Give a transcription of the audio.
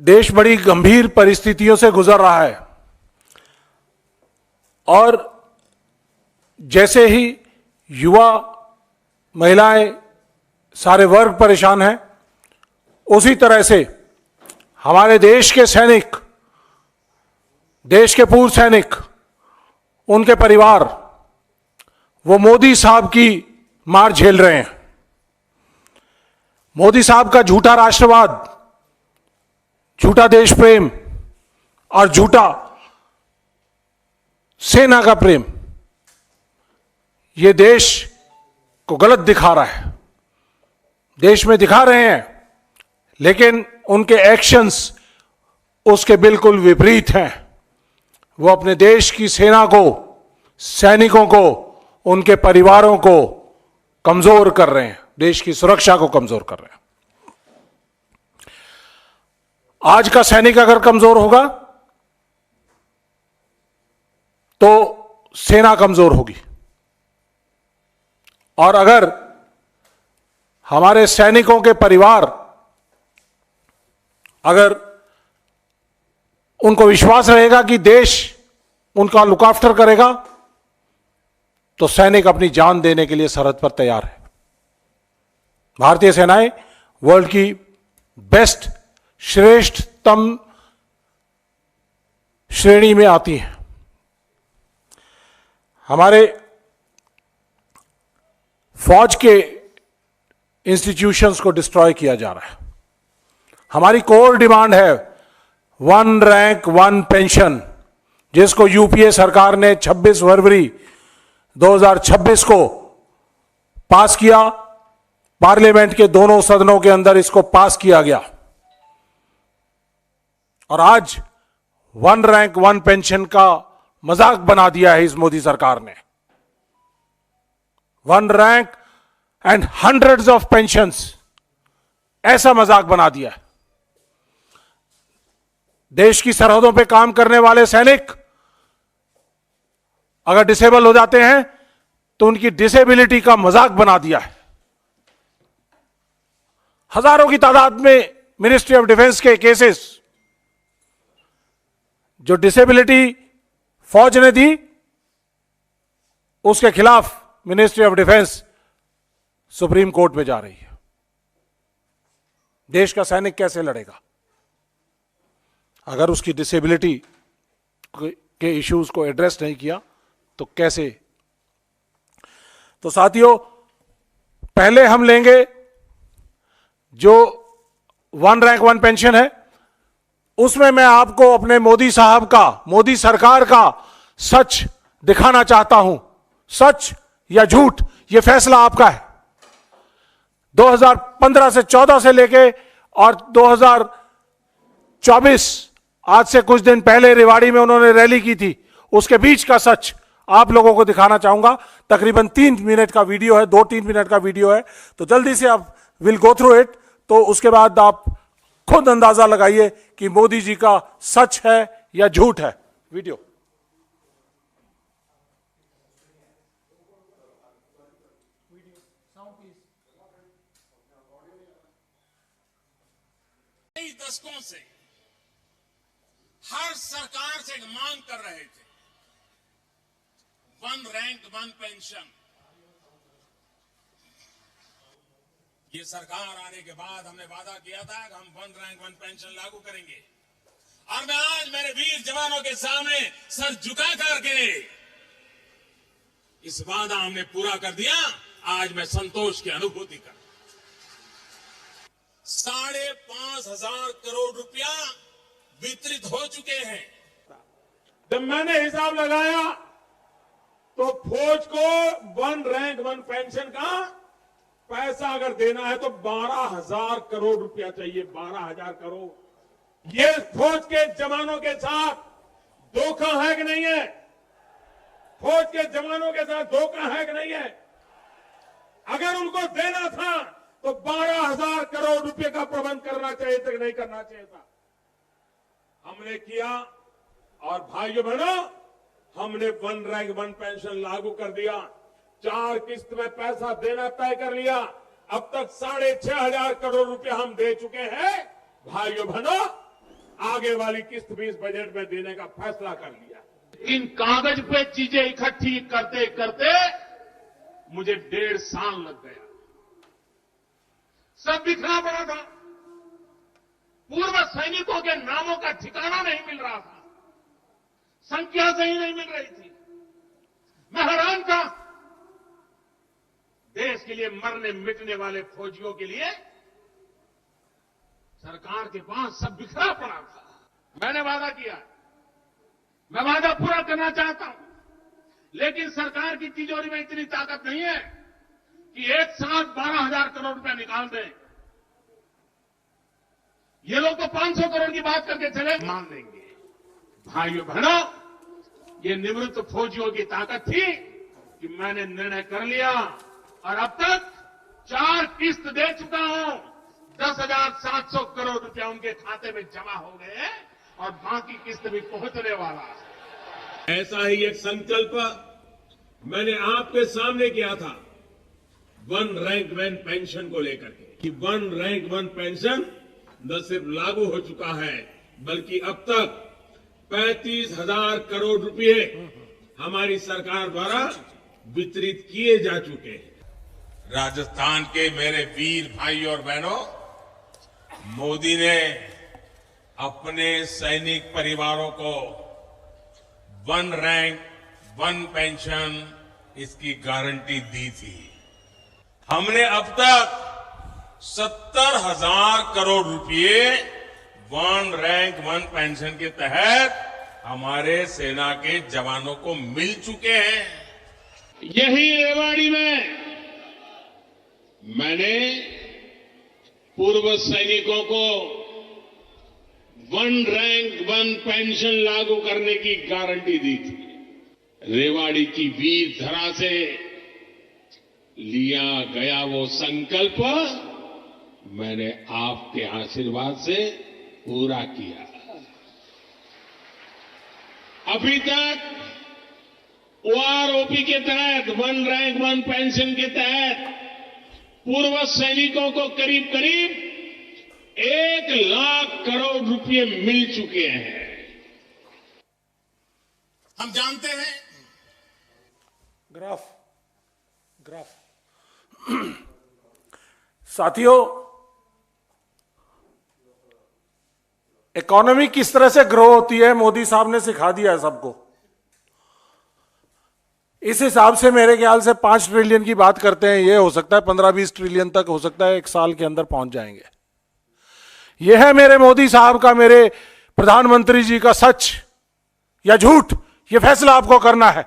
देश बड़ी गंभीर परिस्थितियों से गुजर रहा है और जैसे ही युवा, महिलाएं, सारे वर्ग परेशान हैं, उसी तरह से हमारे देश के सैनिक, देश के पूर्व सैनिक, उनके परिवार, वो मोदी साहब की मार झेल रहे हैं। मोदी साहब का झूठा राष्ट्रवाद, झूठा देश प्रेम और झूठा सेना का प्रेम ये देश को गलत दिखा रहा है। देश में दिखा रहे हैं, लेकिन उनके एक्शंस उसके बिल्कुल विपरीत हैं। वो अपने देश की सेना को, सैनिकों को, उनके परिवारों को कमजोर कर रहे हैं, देश की सुरक्षा को कमजोर कर रहे हैं। आज का सैनिक अगर कमजोर होगा तो सेना कमजोर होगी, और अगर हमारे सैनिकों के परिवार, अगर उनको विश्वास रहेगा कि देश उनका लुक आफ्टर करेगा, तो सैनिक अपनी जान देने के लिए सरहद पर तैयार है। भारतीय सेनाएं वर्ल्ड की बेस्ट, श्रेष्ठतम श्रेणी में आती हैं। हमारे फौज के इंस्टीट्यूशंस को डिस्ट्रॉय किया जा रहा है। हमारी कोर डिमांड है 1 रैंक 1 पेंशन, जिसको यूपीए सरकार ने 26 फरवरी 2026 को पास किया। पार्लियामेंट के दोनों सदनों के अंदर इसको पास किया गया, और आज 1 रैंक 1 पेंशन का मजाक बना दिया है इस मोदी सरकार ने। 1 rank and hundreds of pensions, ऐसा मजाक बना दिया है। देश की सरहदों पे काम करने वाले सैनिक अगर डिसेबल हो जाते हैं तो उनकी डिसेबिलिटी का मजाक बना दिया है। हजारों की तादाद में मिनिस्ट्री ऑफ डिफेंस के केसेस जो डिसेबिलिटी फौज ने दी, उसके खिलाफ ministry of defence supreme court में जा रही है। देश का सैनिक कैसे लड़ेगा अगर उसकी डिसेबिलिटी के इश्यूज को एड्रेस नहीं किया तो कैसे? तो साथियों, पहले हम लेंगे जो 1 रैंक 1 पेंशन है, उसमें मैं आपको अपने मोदी साहब का, मोदी सरकार का सच दिखाना चाहता हूं। सच या झूठ, यह फैसला आपका है। 2015 से 14 से लेके और 2024, आज से कुछ दिन पहले रेवाड़ी में उन्होंने रैली की थी, उसके बीच का सच आप लोगों को दिखाना चाहूंगा। तकरीबन 3 मिनट का वीडियो है, 2-3 मिनट का वीडियो है, तो जल्दी से आप विल गो थ्रू इट। तो उसके बाद आप खुद अंदाजा लगाइए कि मोदी जी का सच है या झूठ है। वीडियो कई दशकों से हर सरकार से मांग कर रहे थे 1 रैंक 1 पेंशन। ये सरकार आने के बाद हमने वादा किया था कि हम 1 रैंक 1 पेंशन लागू करेंगे, और मैं आज मेरे वीर जवानों के सामने सर झुका करके इस वादा हमने पूरा कर दिया। आज मैं संतोष की अनुभूति कर 5,500 करोड़ रुपया वितरित हो चुके हैं। जब मैंने हिसाब लगाया तो फौज को 1 रैंक 1 पेंशन का पैसा अगर देना है तो 12,000 करोड़ रुपया चाहिए। 12,000 करोड़। ये फौज के जवानों के साथ धोखा है कि नहीं है? फौज के जवानों के साथ धोखा है कि नहीं है? अगर उनको देना था तो 12,000 करोड़ रुपए का प्रबंध करना चाहिए था कि नहीं करना चाहिए था? हमने किया, और भाइयों बहनों, हमने 1 रैंक 1 पेंशन लागू कर दिया। 4 किस्त में पैसा देना तय कर लिया। अब तक 6,500 करोड़ रुपया हम दे चुके हैं। भाइयों बहनों, आगे वाली किस्त भी इस बजट में देने का फैसला कर लिया। इन कागज पे चीजें इकट्ठी करते करते मुझे 1.5 साल लग गया। सब बिखरा पड़ा था। पूर्व सैनिकों के नामों का ठिकाना नहीं मिल रहा था। संख्या सही नहीं मिल रही थी। मैं हैरान था। देश के लिए मरने मिटने वाले फौजियों के लिए सरकार के पास सब बिखरा पड़ा था। मैंने वादा किया, मैं वादा पूरा करना चाहता हूं, लेकिन सरकार की तिजोरी में इतनी ताकत नहीं है कि एक साथ 12,000 करोड़ रुपया निकाल दें। ये लोग तो 500 करोड़ की बात करके चले, मान लेंगे। भाइयों बहनों, ये निवृत्त फौजियों की ताकत थी कि मैंने निर्णय कर लिया और अब तक 4 किस्त दे चुका हूं। 10,700 करोड़ रुपया उनके खाते में जमा हो गए और बाकी किस्त भी पहुंचने वाला है। ऐसा ही एक संकल्प मैंने आपके सामने किया था 1 रैंक 1 पेंशन को लेकर के, कि 1 रैंक 1 पेंशन न सिर्फ लागू हो चुका है, बल्कि अब तक 35,000 करोड़ रुपए हमारी सरकार द्वारा वितरित किए जा चुके हैं। राजस्थान के मेरे वीर भाई और बहनों, मोदी ने अपने सैनिक परिवारों को 1 रैंक 1 पेंशन इसकी गारंटी दी थी। हमने अब तक 70,000 करोड़ रुपए 1 रैंक 1 पेंशन के तहत हमारे सेना के जवानों को मिल चुके हैं। यही रेवाड़ी में मैंने पूर्व सैनिकों को 1 रैंक 1 पेंशन लागू करने की गारंटी दी थी। रेवाड़ी की वीर धरा से लिया गया वो संकल्प मैंने आपके आशीर्वाद से पूरा किया। अभी तक ओआरओपी के तहत 1 रैंक 1 पेंशन के तहत पूर्व सैनिकों को करीब करीब 1 लाख करोड़ रुपए मिल चुके हैं। हम जानते हैं ग्राफ साथियों, इकोनॉमी किस तरह से ग्रो होती है मोदी साहब ने सिखा दिया है सबको। इस हिसाब से मेरे ख्याल से 5 ट्रिलियन की बात करते हैं, ये हो सकता है 15-20 ट्रिलियन तक हो सकता है 1 साल के अंदर पहुंच जाएंगे। यह है मेरे मोदी साहब का, मेरे प्रधानमंत्री जी का सच या झूठ, यह फैसला आपको करना है।